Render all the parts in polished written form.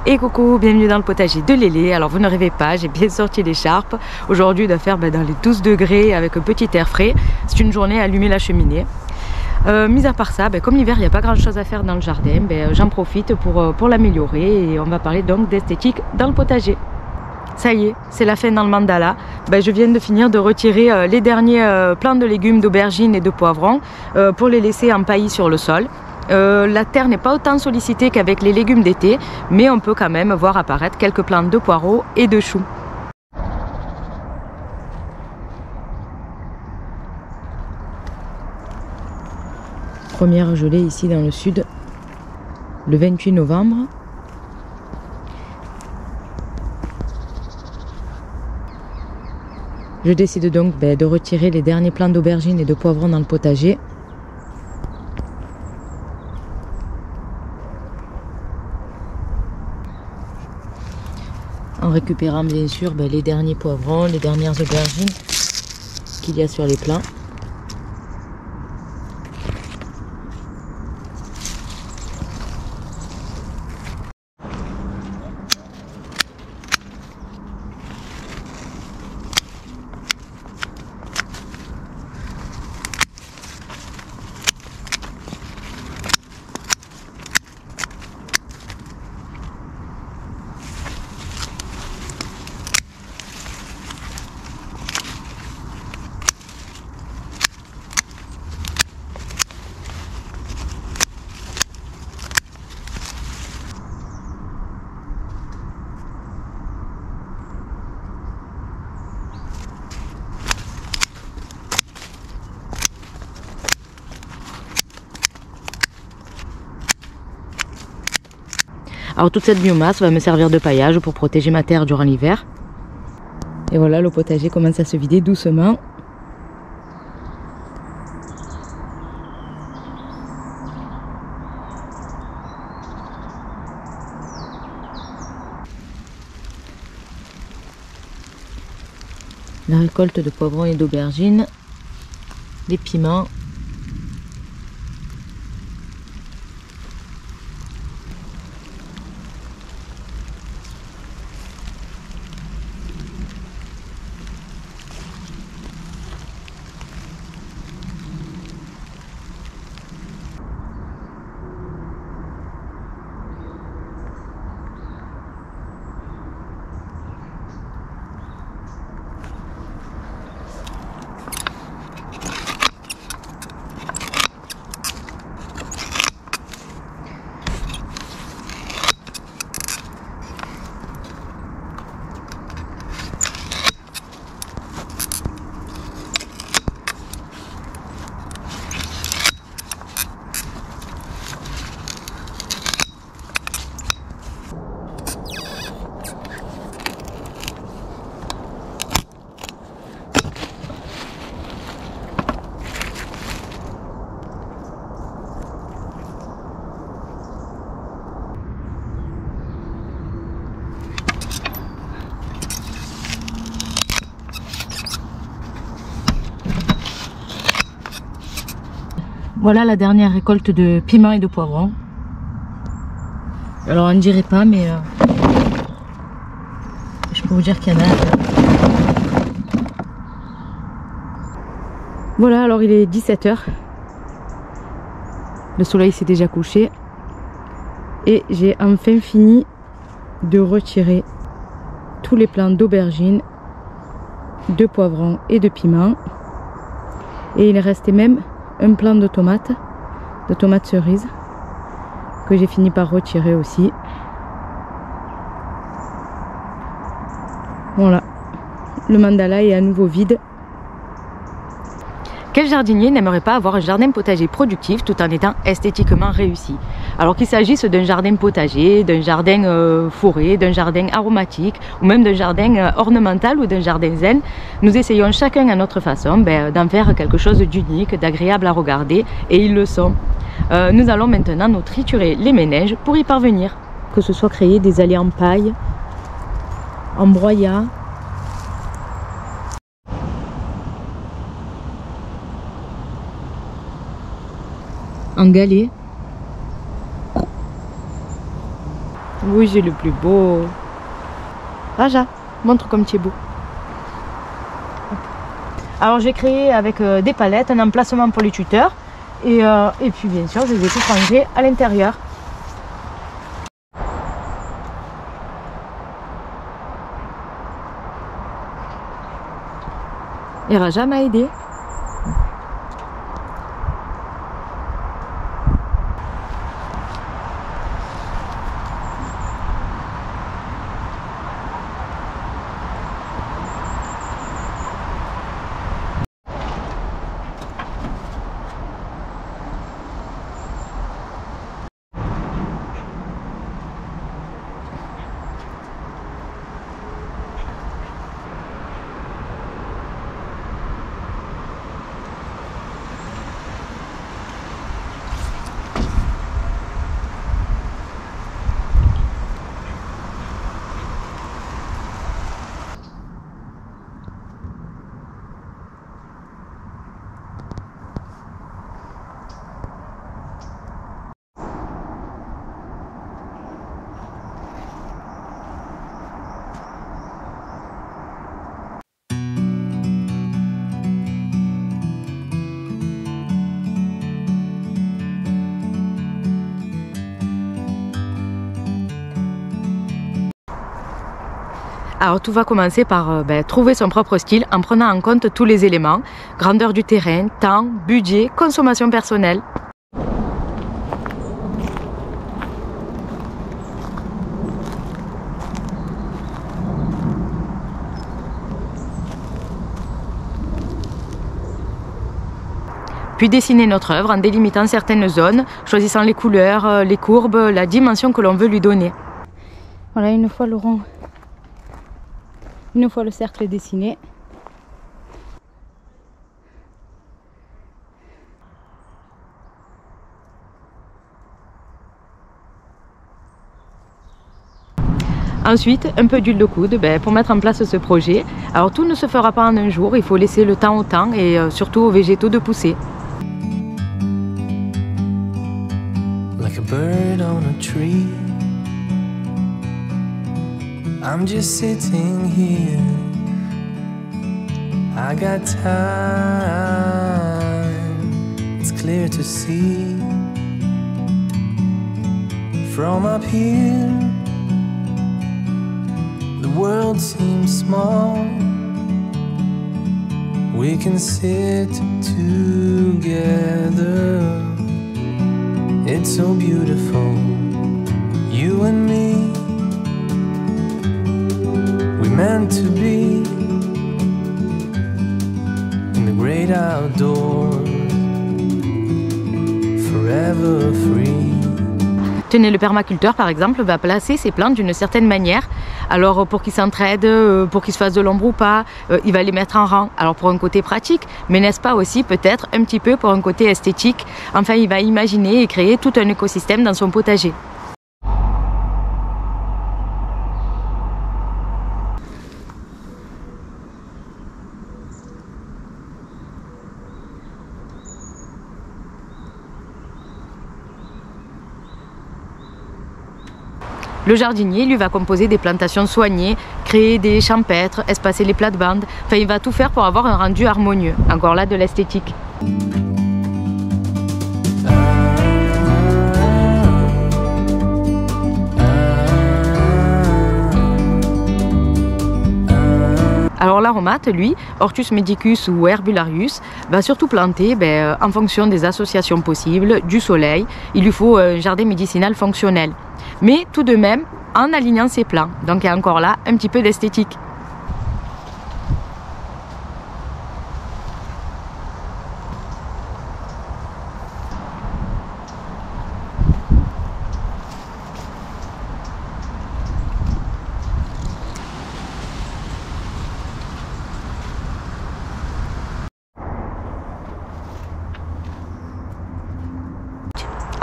Et coucou, bienvenue dans le potager de Lélé. Alors vous ne rêvez pas, j'ai bien sorti l'écharpe. Aujourd'hui, il doit faire dans les 12 degrés avec un petit air frais. C'est une journée à allumer la cheminée. Mis à part ça, comme l'hiver, il n'y a pas grand chose à faire dans le jardin, j'en profite pour l'améliorer et on va parler donc d'esthétique dans le potager. Ça y est, c'est la fin dans le mandala. Je viens de finir de retirer les derniers plants de légumes, d'aubergines et de poivrons pour les laisser en paillis sur le sol. La terre n'est pas autant sollicitée qu'avec les légumes d'été, mais on peut quand même voir apparaître quelques plantes de poireaux et de choux. Première gelée ici dans le sud, le 28 novembre. Je décide donc de retirer les derniers plants d'aubergines et de poivrons dans le potager. En récupérant bien sûr les derniers poivrons, les dernières aubergines qu'il y a sur les plants. Alors toute cette biomasse va me servir de paillage pour protéger ma terre durant l'hiver. Et voilà, le potager commence à se vider doucement. La récolte de poivrons et d'aubergines, des piments. Voilà la dernière récolte de piments et de poivrons. Alors on ne dirait pas, mais je peux vous dire qu'il y en a. Voilà, alors il est 17 h. Le soleil s'est déjà couché. Et j'ai enfin fini de retirer tous les plants d'aubergines, de poivrons et de piments. Et il restait même un plant de tomates cerises que j'ai fini par retirer aussi. Voilà, le mandala est à nouveau vide. Quel jardinier n'aimerait pas avoir un jardin potager productif tout en étant esthétiquement réussi? Alors qu'il s'agisse d'un jardin potager, d'un jardin forêt, d'un jardin aromatique ou même d'un jardin ornemental ou d'un jardin zen, nous essayons chacun à notre façon d'en faire quelque chose d'unique, d'agréable à regarder, et ils le sont. Nous allons maintenant nous triturer les méninges pour y parvenir. Que ce soit créer des allées en paille, en broyat, en galets. Oui, c'est le plus beau. Raja, montre comme tu es beau. Alors j'ai créé avec des palettes un emplacement pour les tuteurs et puis bien sûr je les ai tous rangés à l'intérieur. Et Raja m'a aidé. Alors tout va commencer par trouver son propre style en prenant en compte tous les éléments, grandeur du terrain, temps, budget, consommation personnelle. Puis dessiner notre œuvre en délimitant certaines zones, choisissant les couleurs, les courbes, la dimension que l'on veut lui donner. Voilà, une fois le rond. Une fois le cercle dessiné, ensuite un peu d'huile de coude pour mettre en place ce projet. Alors tout ne se fera pas en un jour, il faut laisser le temps au temps et surtout aux végétaux de pousser. Like a bird on a tree. I'm just sitting here. I got time. It's clear to see. From up here, the world seems small. We can sit together. It's so beautiful, you and me. Meant to be in the great outdoors, forever free. Tenez, le permaculteur par exemple va placer ses plantes d'une certaine manière. Alors pour qu'ils s'entraident, pour qu'ils se fassent de l'ombre ou pas, il va les mettre en rang. Alors pour un côté pratique, mais n'est-ce pas aussi peut-être un petit peu pour un côté esthétique. Enfin, il va imaginer et créer tout un écosystème dans son potager. Le jardinier, lui, va composer des plantations soignées, créer des champêtres, espacer les plates-bandes. Enfin, il va tout faire pour avoir un rendu harmonieux. Encore là, de l'esthétique. Alors l'aromate, lui, Hortus medicus ou Herbularius, va surtout planter en fonction des associations possibles, du soleil. Il lui faut un jardin médicinal fonctionnel. Mais tout de même en alignant ses plants. Donc il y a encore là un petit peu d'esthétique.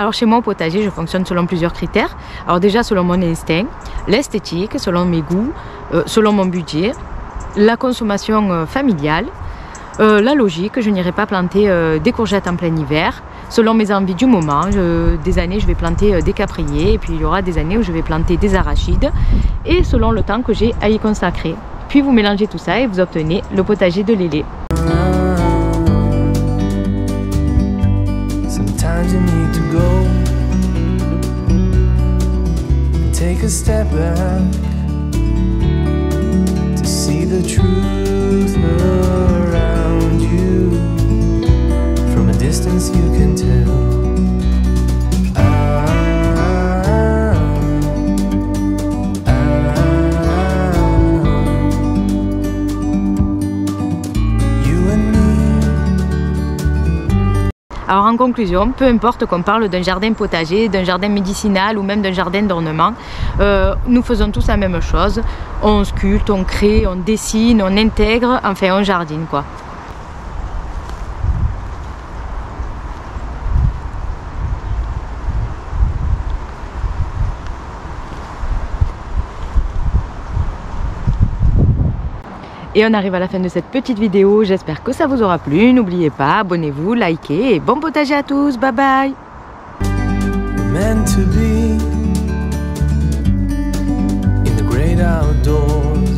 Alors chez moi au potager, je fonctionne selon plusieurs critères. Alors déjà selon mon instinct, l'esthétique, selon mes goûts, selon mon budget, la consommation familiale, la logique, je n'irai pas planter des courgettes en plein hiver, selon mes envies du moment. Des années je vais planter des capriers et puis il y aura des années où je vais planter des arachides et selon le temps que j'ai à y consacrer. Puis vous mélangez tout ça et vous obtenez le potager de Lélé. Sometimes you need to go and take a step back to see the truth around you. From a distance you can tell. Alors en conclusion, peu importe qu'on parle d'un jardin potager, d'un jardin médicinal ou même d'un jardin d'ornement, nous faisons tous la même chose. On sculpte, on crée, on dessine, on intègre, enfin on jardine quoi. Et on arrive à la fin de cette petite vidéo, j'espère que ça vous aura plu. N'oubliez pas, abonnez-vous, likez et bon potager à tous, bye bye. Meant to be in the great outdoors.